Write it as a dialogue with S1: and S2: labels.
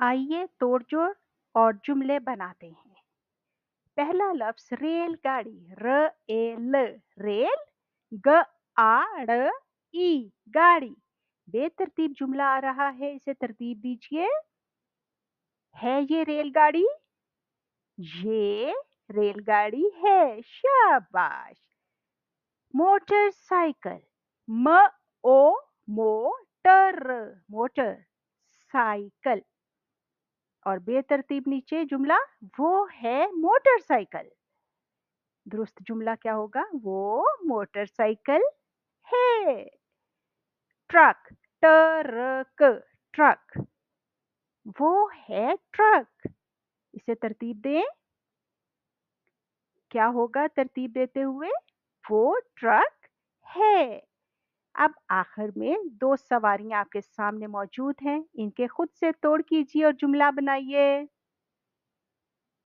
S1: आइए तोड़-जोड़ और जुमले बनाते हैं। पहला लफ्ज़ रेलगाड़ी र-ए-ल रेल, ग-आ-ड़-ई गाड़ी। बेतरतीब जुमला आ रहा है, इसे तरतीब दीजिए। है ये रेलगाड़ी? ये रेलगाड़ी है, शाबाश। मोटरसाइकिल म-ओ मोटर मोटर साइकिल और बेतरतीब नीचे जुमला वो है मोटरसाइकिल। दुरुस्त जुमला क्या होगा? वो मोटरसाइकिल है। ट्रक ट-र-क ट्रक, वो है ट्रक। इसे तरतीब दें। क्या होगा तरतीब देते हुए? वो ट्रक है। अब आखिर में 2 सवारियाँ आपके सामने मौजूद हैं। इनके खुद से तोड़ कीजिए और जुमला बनाइए।